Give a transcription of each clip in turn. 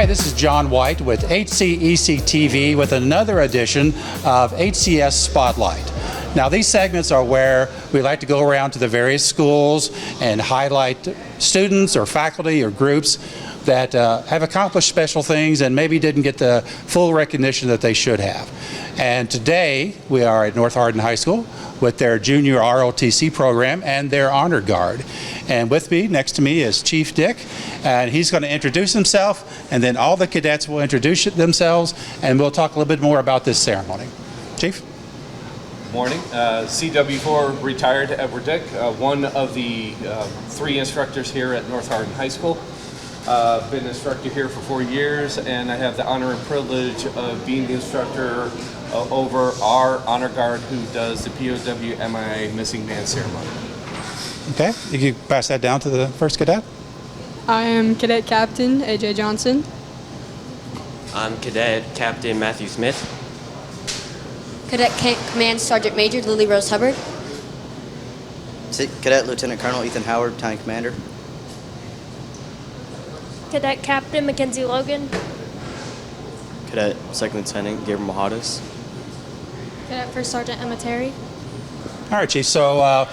Hi, this is John White with HCEC-TV with another edition of HCS Spotlight. Now, these segments are where we like to go around to the various schools and highlight students or faculty or groups that have accomplished special things and maybe didn't get the full recognition that they should have. And today, we are at North Hardin High School with their junior ROTC program and their honor guard. And with me, next to me, is Chief Dick, and he's going to introduce himself, and then all the cadets will introduce themselves, and we'll talk a little bit more about this ceremony. Chief? Morning. CW4 retired Edward Dick, one of the three instructors here at North Hardin High School. Been an instructor here for 4 years, and I have the honor and privilege of being the instructor over our honor guard who does the POWMIA Missing Man Ceremony. Okay, you can pass that down to the first cadet. I am Cadet Captain AJ Johnson. I'm Cadet Captain Matthew Smith. Cadet Command Sergeant Major Lily Rose Hubbard. Cadet Lieutenant Colonel Ethan Howard, Battalion Commander. Cadet Captain Mackenzie Logan. Cadet Second Lieutenant Gabriel Mahadas. Cadet First Sergeant Emma Terry. All right, Chief, so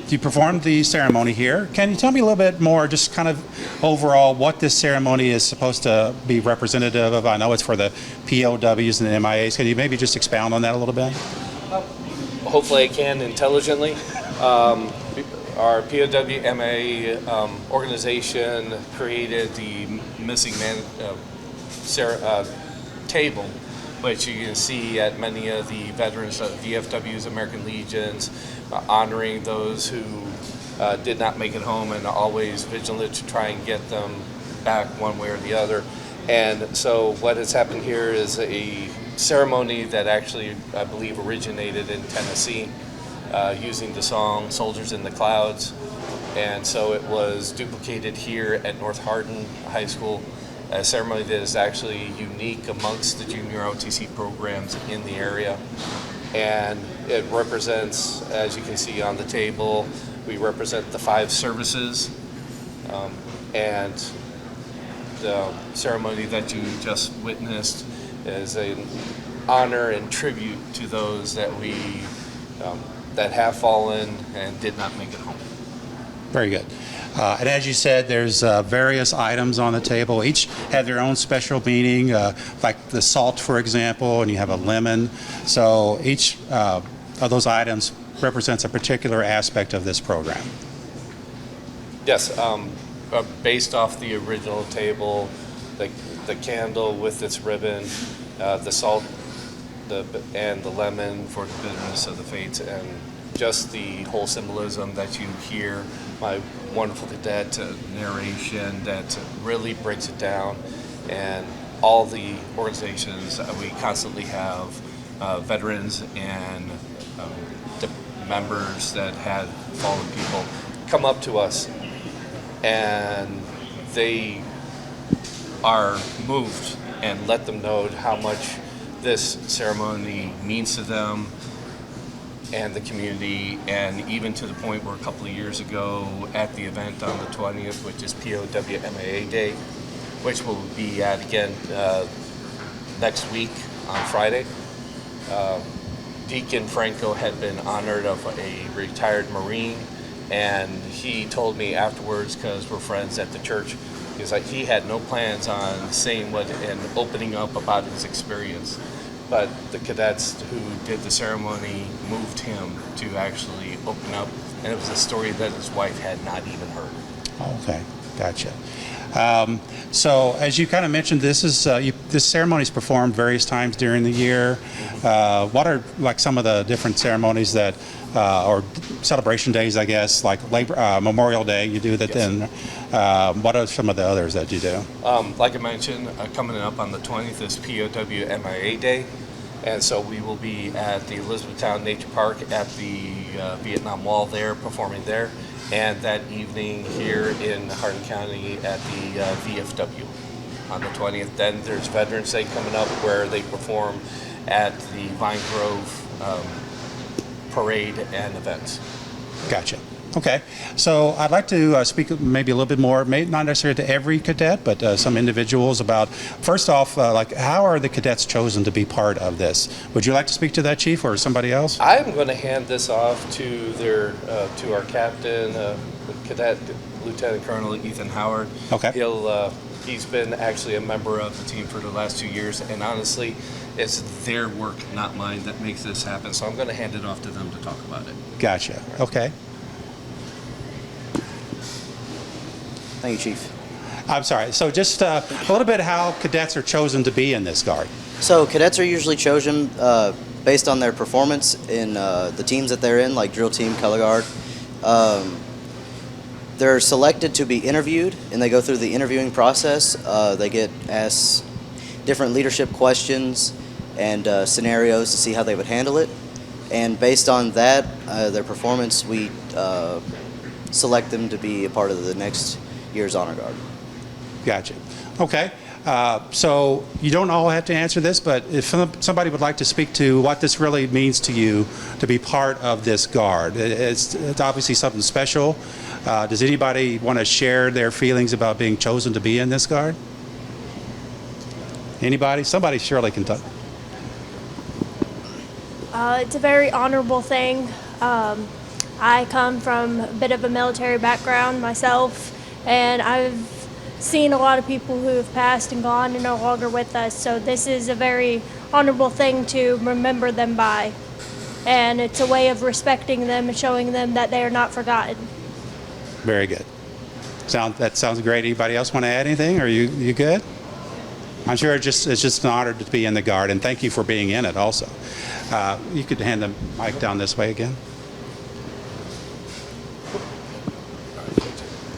you performed the ceremony here. Can you tell me a little bit more, just kind of overall, what this ceremony is supposed to be representative of? I know it's for the POWs and the MIAs. Can you maybe just expound on that a little bit? Hopefully I can intelligently. Our POWMIA organization created the Missing Man table, which you can see at many of the veterans, VFWs, American Legions, honoring those who did not make it home and always vigilant to try and get them back one way or the other. And so what has happened here is a ceremony that actually, I believe, originated in Tennessee using the song Soldiers in the Clouds. And so it was duplicated here at North Hardin High School, a ceremony that is actually unique amongst the junior OTC programs in the area. And it represents, as you can see on the table, we represent the 5 services, and the ceremony that you just witnessed is an honor and tribute to those that that have fallen and did not make it home. Very good. And as you said, there's various items on the table. Each have their own special meaning, like the salt, for example, and you have a lemon. So each of those items represents a particular aspect of this program. Yes, based off the original table, the candle with its ribbon, the salt, and the lemon for the bitterness of the fates, and just the whole symbolism that you hear, my wonderful cadet narration that really breaks it down. And all the organizations, we constantly have veterans and members that had fallen people come up to us, and they are moved, and let them know how much this ceremony means to them and the community, and even to the point where a couple of years ago at the event on the 20th, which is POWMIA Day, which will be at again next week on Friday, Deacon Franco had been honored of a retired Marine, and he told me afterwards, because we're friends at the church, he's like, he had no plans on saying what and opening up about his experience. But the cadets who did the ceremony moved him to actually open up, and it was a story that his wife had not even heard. Okay, gotcha. So as you kind of mentioned, this ceremony is performed various times during the year. What are like some of the different ceremonies that, or celebration days, I guess, like Memorial Day, you do that? Yes. Then what are some of the others that you do? Like I mentioned, coming up on the 20th is POWMIA Day. And so we will be at the Elizabethtown Nature Park at the Vietnam Wall there, performing there. And that evening here in Hardin County at the VFW on the 20th. Then there's Veterans Day coming up where they perform at the Vine Grove parade and events. Gotcha. Okay, so I'd like to speak maybe a little bit more, not necessarily to every cadet, but some individuals about, first off, like how are the cadets chosen to be part of this? Would you like to speak to that, Chief, or somebody else? I'm going to hand this off to to our captain, Cadet Lieutenant Colonel Ethan Howard. Okay. He's been actually a member of the team for the last 2 years, and honestly, it's their work, not mine, that makes this happen. So I'm going to hand it off to them to talk about it. Gotcha. Okay. Thank you, Chief. I'm sorry. So just a little bit how cadets are chosen to be in this Guard. So cadets are usually chosen based on their performance in the teams that they're in, like drill team, color guard. They're selected to be interviewed, and they go through the interviewing process. They get asked different leadership questions and scenarios to see how they would handle it. And based on that, their performance, we select them to be a part of the next year's Honor Guard. Gotcha. Okay. So you don't all have to answer this, but if somebody would like to speak to what this really means to you to be part of this Guard, it's obviously something special. Does anybody want to share their feelings about being chosen to be in this Guard? Anybody? Somebody surely can talk. It's a very honorable thing. I come from a bit of a military background myself, and I've seen a lot of people who have passed and gone and no longer with us. So this is a very honorable thing to remember them by. And it's a way of respecting them and showing them that they are not forgotten. Very good. That sounds great. Anybody else want to add anything? Are you good? I'm sure it's just an honor to be in the Guard, and thank you for being in it also. You could hand the mic down this way again.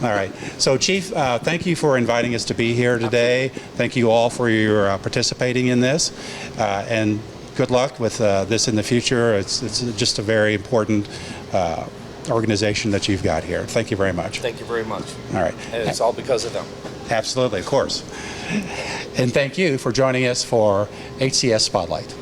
All right. So, Chief, thank you for inviting us to be here today. Thank you all for your participating in this, and good luck with this in the future. It's just a very important organization that you've got here. Thank you very much. Thank you very much. All right. And it's all because of them. Absolutely, of course. And thank you for joining us for HCS Spotlight.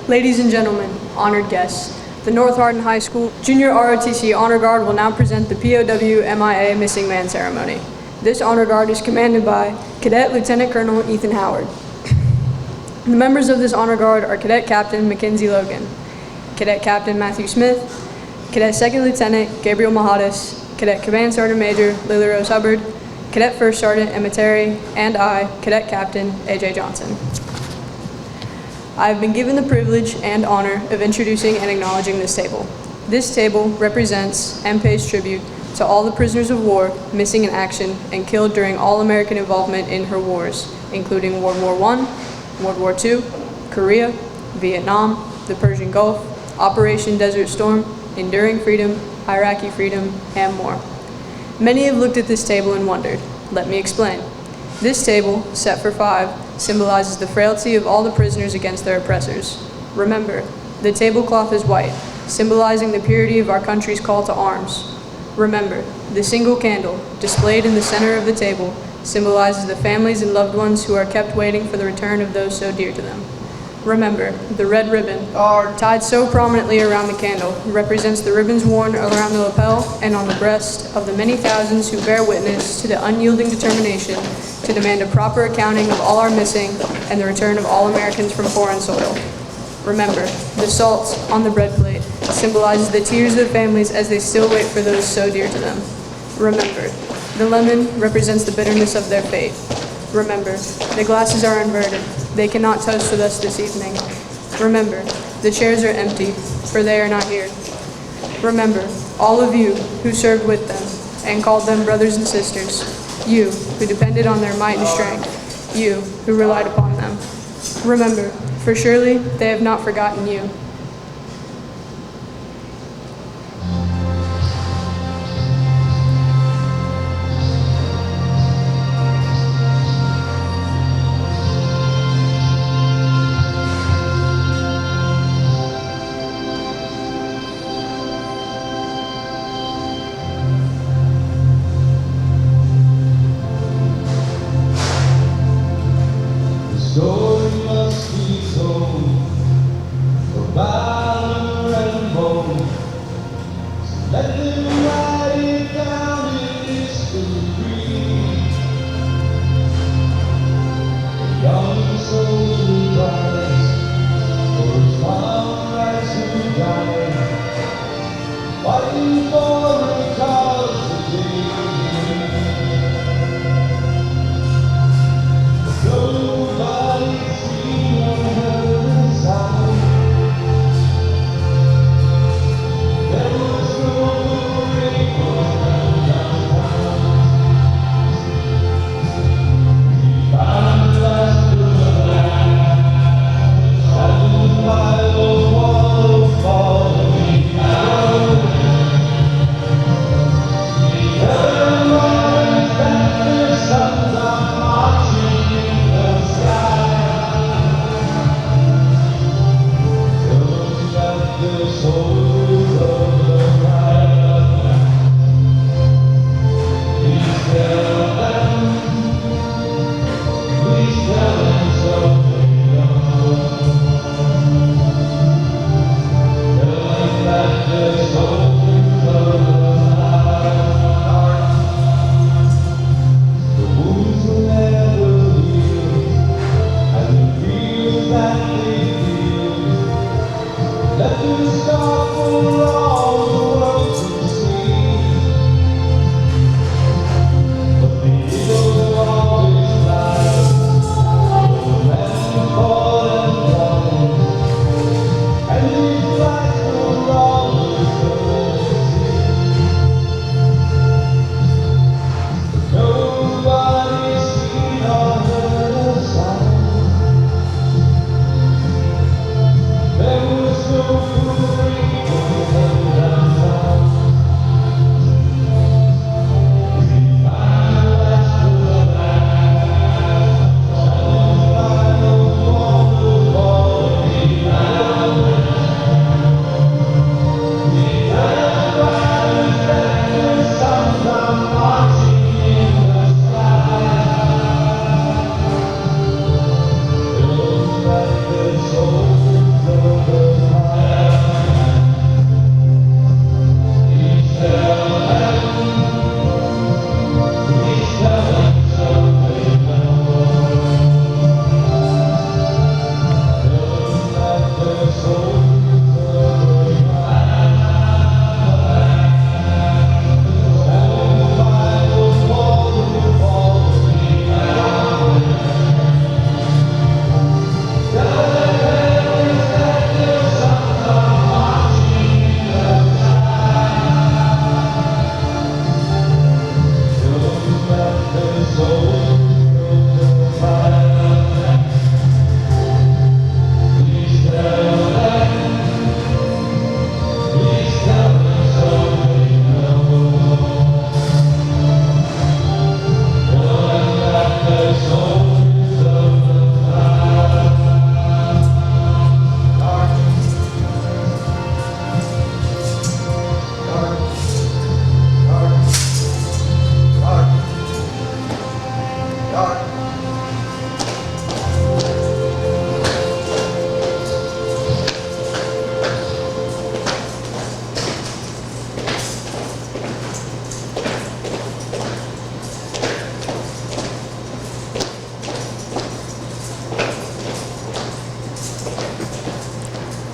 Ladies and gentlemen, honored guests, the North Hardin High School Junior ROTC Honor Guard will now present the POWMIA Missing Man Ceremony. This Honor Guard is commanded by Cadet Lieutenant Colonel Ethan Howard. The members of this Honor Guard are Cadet Captain Mackenzie Logan, Cadet Captain Matthew Smith, Cadet Second Lieutenant Gabriel Mahadas, Cadet Command Sergeant Major Lily Rose Hubbard, Cadet First Sergeant Emma Terry, and I, Cadet Captain AJ Johnson. I have been given the privilege and honor of introducing and acknowledging this table. This table represents and pays tribute to all the prisoners of war missing in action and killed during all-American involvement in her wars, including World War I, World War II, Korea, Vietnam, the Persian Gulf, Operation Desert Storm, Enduring Freedom, Iraqi Freedom, and more. Many have looked at this table and wondered. Let me explain. This table, set for 5, symbolizes the frailty of all the prisoners against their oppressors. Remember, the tablecloth is white, symbolizing the purity of our country's call to arms. Remember, the single candle, displayed in the center of the table, symbolizes the families and loved ones who are kept waiting for the return of those so dear to them. Remember, the red ribbon, tied so prominently around the candle, represents the ribbons worn around the lapel and on the breast of the many thousands who bear witness to the unyielding determination to demand a proper accounting of all our missing and the return of all Americans from foreign soil. Remember, the salt on the bread plate symbolizes the tears of the families as they still wait for those so dear to them. Remember, the lemon represents the bitterness of their fate. Remember, the glasses are inverted. They cannot toast with us this evening. Remember, the chairs are empty, for they are not here. Remember, all of you who served with them and called them brothers and sisters, you who depended on their might and strength, you who relied upon them. Remember, for surely they have not forgotten you.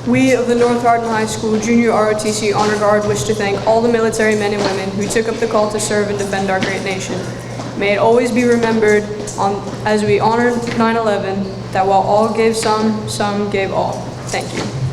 We of the North Hardin High School Junior ROTC Honor Guard wish to thank all the military men and women who took up the call to serve and defend our great nation. May it always be remembered as we honor 9/11 that while all gave some gave all. Thank you.